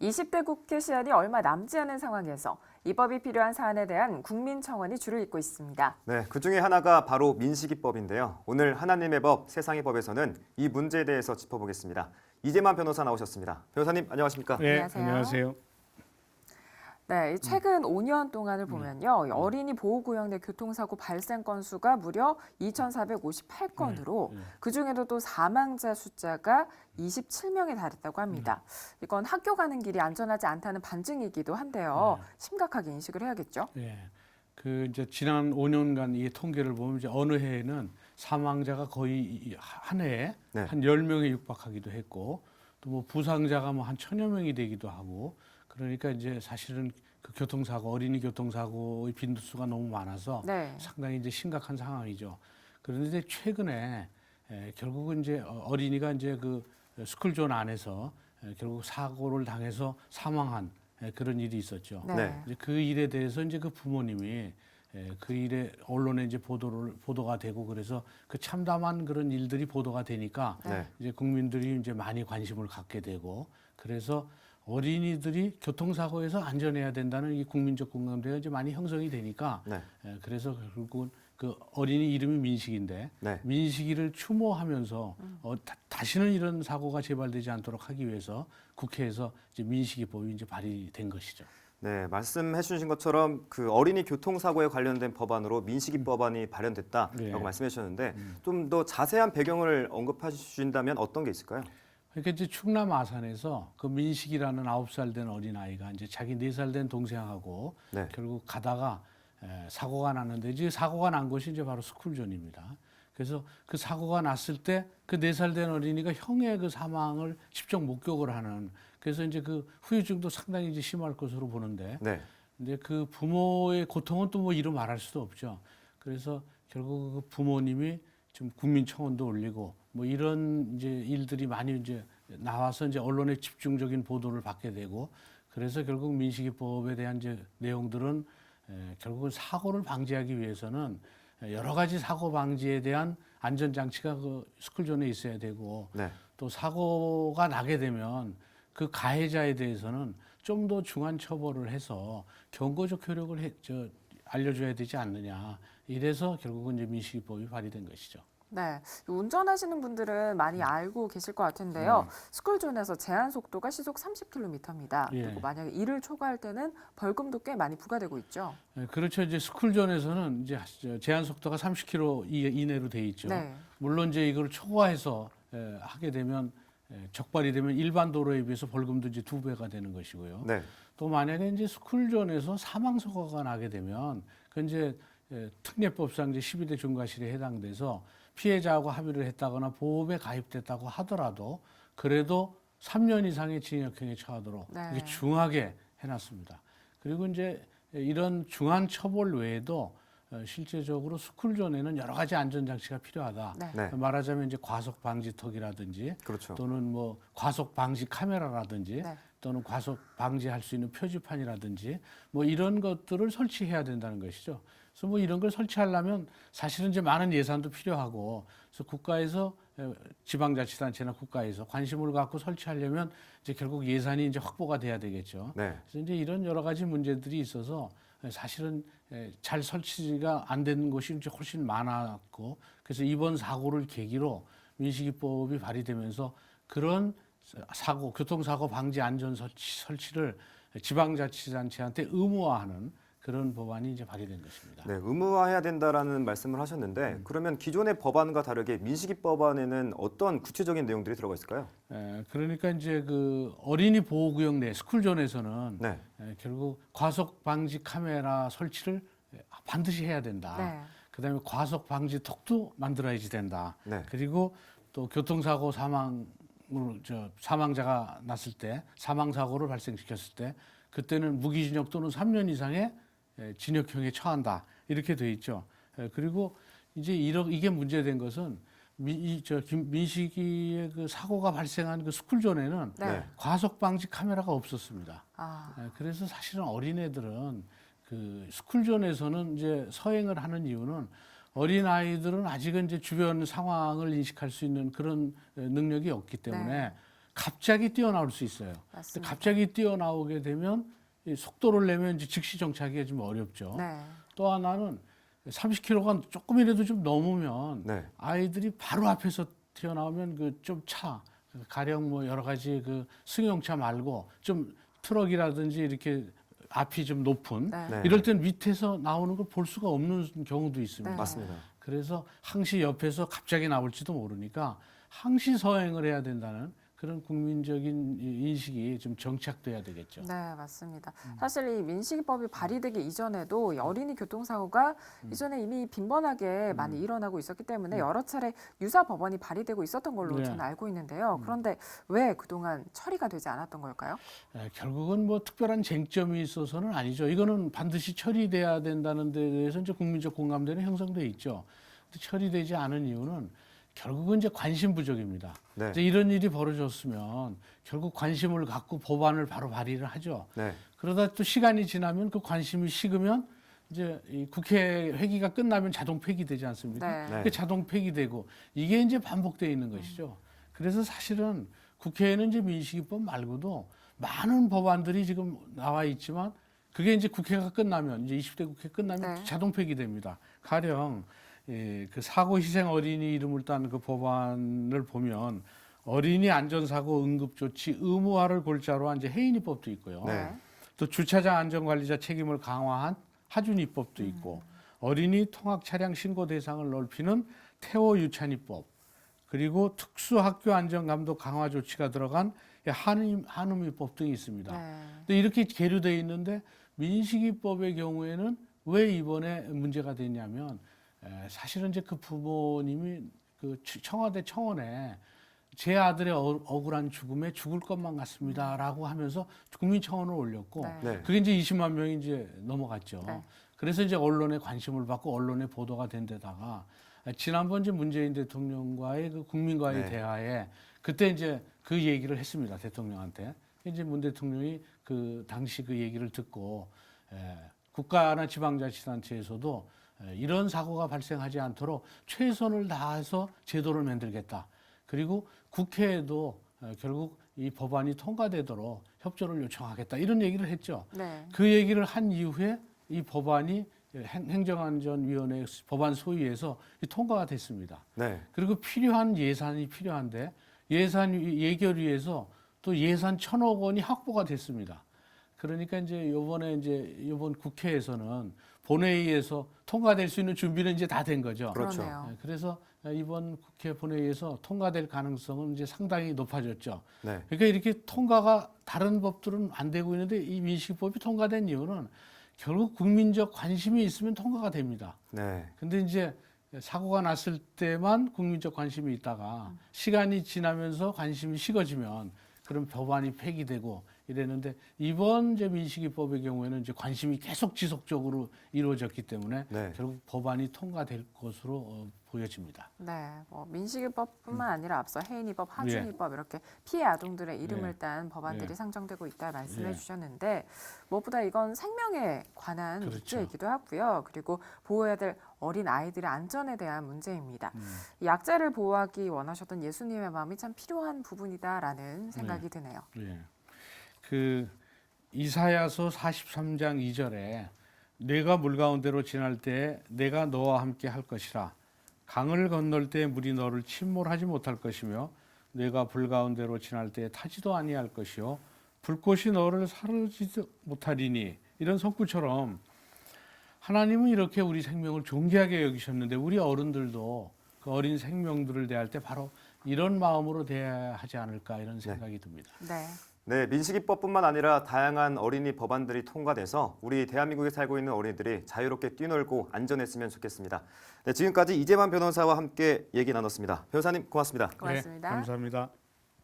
20대 국회 시한이 얼마 남지 않은 상황에서 입법이 필요한 사안에 대한 국민청원이 줄을 잇고 있습니다. 네, 그중에 하나가 바로 민식이법인데요. 오늘 하나님의 법, 세상의 법에서는 이 문제에 대해서 짚어보겠습니다. 이재만 변호사 나오셨습니다. 변호사님, 안녕하십니까? 네, 안녕하세요. 안녕하세요. 네, 최근 5년 동안을 보면요. 어린이 보호구역 내 교통사고 발생 건수가 무려 2,458건으로 그중에도 또 사망자 숫자가 27명에 달했다고 합니다. 이건 학교 가는 길이 안전하지 않다는 반증이기도 한데요. 심각하게 인식을 해야겠죠. 예. 그 이제 지난 5년간 이 통계를 보면 이제 어느 해에는 사망자가 거의 한 해에 네. 한 10명에 육박하기도 했고 또 뭐 부상자가 뭐 한 1,000여 명이 되기도 하고 그러니까 이제 사실은 그 교통사고, 어린이 교통사고의 빈수가 너무 많아서 네. 상당히 이제 심각한 상황이죠. 그런데 최근에 결국은 이제 어린이가 이제 그 스쿨존 안에서 결국 사고를 당해서 사망한 그런 일이 있었죠. 네. 이제 그 일에 대해서 이제 그 부모님이 그 일에 언론에 이제 보도가 되고 그래서 그 참담한 그런 일들이 보도가 되니까 네. 이제 국민들이 이제 많이 관심을 갖게 되고 그래서 어린이들이 교통사고에서 안전해야 된다는 이 국민적 공감대가 이제 많이 형성이 되니까 네. 그래서 결국은 그 어린이 이름이 민식인데 네. 민식이를 추모하면서 다시는 이런 사고가 재발되지 않도록 하기 위해서 국회에서 이제 민식이법이 이제 발의된 것이죠. 네, 말씀해 주신 것처럼 그 어린이 교통사고에 관련된 법안으로 민식이 법안이 발의됐다라고 네. 말씀해 주셨는데 좀 더 자세한 배경을 언급해 주신다면 어떤 게 있을까요? 그러니까 이제 충남 아산에서 그 민식이라는 9살 된 어린아이가 이제 자기 4살 된 동생하고 네. 결국 가다가 사고가 났는데 이제 사고가 난 곳이 이제 바로 스쿨존입니다. 그래서 그 사고가 났을 때 그 4살 된 어린이가 형의 그 사망을 직접 목격을 하는 그래서 이제 그 후유증도 상당히 이제 심할 것으로 보는데 네. 근데 그 부모의 고통은 또 뭐 이루 말할 수도 없죠. 그래서 결국 그 부모님이 지금 국민청원도 올리고 뭐 이런 이제 일들이 많이 이제 나와서 이제 언론의 집중적인 보도를 받게 되고 그래서 결국 민식이법에 대한 이제 내용들은 결국은 사고를 방지하기 위해서는 여러 가지 사고 방지에 대한 안전 장치가 그 스쿨존에 있어야 되고 네. 또 사고가 나게 되면 그 가해자에 대해서는 좀 더 중한 처벌을 해서 경고적 효력을 알려줘야 되지 않느냐. 이래서 결국은 이제 민식이법이 발의된 것이죠. 네, 운전하시는 분들은 많이 알고 계실 것 같은데요. 스쿨존에서 제한 속도가 시속 30km입니다. 예. 그리고 만약에 이를 초과할 때는 벌금도 꽤 많이 부과되고 있죠. 그렇죠. 이제 스쿨존에서는 이제 제한 속도가 30km 이내로 돼 있죠. 네. 물론 이제 이걸 초과해서 하게 되면 적발이 되면 일반 도로에 비해서 벌금도 이제 2배가 되는 것이고요. 네. 또 만약에 이제 스쿨존에서 사망 사고가 나게 되면 그 이제 특례법상 이제 12대 중과실에 해당돼서 피해자하고 합의를 했다거나 보험에 가입됐다고 하더라도 그래도 3년 이상의 징역형에 처하도록 네. 이렇게 중하게 해놨습니다. 그리고 이제 이런 중한 처벌 외에도 실제적으로 스쿨존에는 여러 가지 안전 장치가 필요하다. 네. 네. 말하자면 이제 과속 방지턱이라든지 그렇죠. 또는 뭐 과속 방지 카메라라든지 네. 또는 과속 방지할 수 있는 표지판이라든지 뭐 이런 것들을 설치해야 된다는 것이죠. 그래서 뭐 이런 걸 설치하려면 사실은 이제 많은 예산도 필요하고 그래서 국가에서 지방자치단체나 국가에서 관심을 갖고 설치하려면 이제 결국 예산이 이제 확보가 돼야 되겠죠. 네. 그래서 이제 이런 여러 가지 문제들이 있어서 사실은 잘 설치가 안 되는 것이 이제 훨씬 많았고 그래서 이번 사고를 계기로 민식이법이 발의되면서 그런 사고, 교통사고 방지 안전 설치를 지방자치단체한테 의무화하는 그런 법안이 이제 발의된 것입니다. 네, 의무화해야 된다라는 말씀을 하셨는데 그러면 기존의 법안과 다르게 민식이 법안에는 어떤 구체적인 내용들이 들어가 있을까요? 그러니까 이제 그 어린이 보호구역 내 스쿨존에서는 네. 결국 과속 방지 카메라 설치를 반드시 해야 된다. 네. 그다음에 과속 방지 턱도 만들어야지 된다. 네. 그리고 또 교통사고 사망자가 났을 때 사망 사고를 발생시켰을 때 그때는 무기징역 또는 3년 이상의 징역형에 처한다 이렇게 돼 있죠. 그리고 이제 이게 문제된 것은 민식이의 그 사고가 발생한 그 스쿨존에는 네. 과속 방지 카메라가 없었습니다. 아, 그래서 사실은 어린애들은 그 스쿨존에서는 이제 서행을 하는 이유는 어린 아이들은 아직은 이제 주변 상황을 인식할 수 있는 그런 능력이 없기 때문에 갑자기 뛰어나올 수 있어요. 근데 맞습니다. 갑자기 뛰어나오게 되면 이 속도를 내면 이제 즉시 정차하기가 좀 어렵죠. 네. 또 하나는 30km가 조금이라도 좀 넘으면 네. 아이들이 바로 앞에서 튀어나오면 그 좀 가령 뭐 여러 가지 그 승용차 말고 좀 트럭이라든지 이렇게 앞이 좀 높은 네. 네. 이럴 땐 밑에서 나오는 걸 볼 수가 없는 경우도 있습니다. 네. 맞습니다. 그래서 항시 옆에서 갑자기 나올지도 모르니까 항시 서행을 해야 된다는 그런 국민적인 인식이 좀 정착돼야 되겠죠. 네, 맞습니다. 사실 이 민식이법이 발의되기 이전에도 이 어린이 교통사고가 이전에 이미 빈번하게 많이 일어나고 있었기 때문에 여러 차례 유사 법안이 발의되고 있었던 걸로 네. 저는 알고 있는데요. 그런데 왜 그동안 처리가 되지 않았던 걸까요? 결국은 뭐 특별한 쟁점이 있어서는 아니죠. 이거는 반드시 처리돼야 된다는 데 대해서 이제 국민적 공감대는 형성돼 있죠. 근데 처리되지 않은 이유는 결국은 이제 관심 부족입니다. 네. 이제 이런 일이 벌어졌으면 결국 관심을 갖고 법안을 바로 발의를 하죠. 네. 그러다 또 시간이 지나면 그 관심이 식으면 이제 이 국회 회기가 끝나면 자동 폐기되지 않습니까? 네. 네. 그 자동 폐기되고 이게 이제 반복되어 있는 것이죠. 그래서 사실은 국회에는 이제 민식이법 말고도 많은 법안들이 지금 나와 있지만 그게 이제 국회가 끝나면 이제 20대 국회 끝나면 네. 자동 폐기됩니다. 가령 그 사고 희생 어린이 이름을 딴 그 법안을 보면 어린이 안전사고 응급조치 의무화를 골자로 한 이제 해인이법도 있고요. 네. 또 주차장 안전관리자 책임을 강화한 하준이법도 있고 어린이 통학 차량 신고 대상을 넓히는 태호 유찬이법 그리고 특수학교 안전감독 강화 조치가 들어간 한음이법 등이 있습니다. 네. 근데 이렇게 계류되어 있는데 민식이법의 경우에는 왜 이번에 문제가 됐냐면 사실은 이제 그 부모님이 그 청와대 청원에 제 아들의 억울한 죽음에 죽을 것만 같습니다라고 하면서 국민청원을 올렸고 네. 네. 그게 이제 20만 명이 이제 넘어갔죠. 네. 그래서 이제 언론에 관심을 받고 언론에 보도가 된 데다가 지난번 이제 문재인 대통령과의 그 국민과의 네. 대화에 그때 이제 그 얘기를 했습니다. 대통령한테. 이제 문 대통령이 그 당시 그 얘기를 듣고 국가나 지방자치단체에서도 이런 사고가 발생하지 않도록 최선을 다해서 제도를 만들겠다. 그리고 국회에도 결국 이 법안이 통과되도록 협조를 요청하겠다. 이런 얘기를 했죠. 네. 그 얘기를 한 이후에 이 법안이 행정안전위원회 법안 소위에서 통과가 됐습니다. 네. 그리고 필요한 예산이 필요한데 예산 예결위에서 또 예산 1,000억 원이 확보가 됐습니다. 그러니까 이제 이번 국회에서는 본회의에서 통과될 수 있는 준비는 이제 다 된 거죠. 그렇죠. 그러네요. 그래서 이번 국회 본회의에서 통과될 가능성은 이제 상당히 높아졌죠. 네. 그러니까 이렇게 통과가 다른 법들은 안 되고 있는데 이 민식법이 통과된 이유는 결국 국민적 관심이 있으면 통과가 됩니다. 네. 근데 이제 사고가 났을 때만 국민적 관심이 있다가 시간이 지나면서 관심이 식어지면 그런 법안이 폐기되고 이랬는데 이번 이제 민식이법의 경우에는 이제 관심이 계속 지속적으로 이루어졌기 때문에 네. 결국 법안이 통과될 것으로 보여집니다. 네, 뭐 민식이법뿐만 아니라 앞서 해인이법, 하준이법 이렇게 피해 아동들의 이름을 예. 딴 법안들이 예. 상정되고 있다 말씀해 예. 주셨는데 무엇보다 이건 생명에 관한 그렇죠. 문제이기도 하고요. 그리고 보호해야 될 어린 아이들의 안전에 대한 문제입니다. 이 약자를 보호하기 원하셨던 예수님의 마음이 참 필요한 부분이다라는 생각이 드네요. 예. 그 이사야서 43장 2절에 내가 물 가운데로 지날 때 내가 너와 함께 할 것이라 강을 건널 때 물이 너를 침몰하지 못할 것이며 내가 불 가운데로 지날 때 타지도 아니할 것이요 불꽃이 너를 사르지도 못하리니 이런 성구처럼 하나님은 이렇게 우리 생명을 존귀하게 여기셨는데 우리 어른들도 그 어린 생명들을 대할 때 바로 이런 마음으로 대해야 하지 않을까 이런 생각이 듭니다. 네. 네, 민식이법뿐만 아니라 다양한 어린이 법안들이 통과돼서 우리 대한민국에 살고 있는 어린이들이 자유롭게 뛰놀고 안전했으면 좋겠습니다. 네, 지금까지 이재만 변호사와 함께 얘기 나눴습니다. 변호사님 고맙습니다. 고맙습니다. 네, 감사합니다.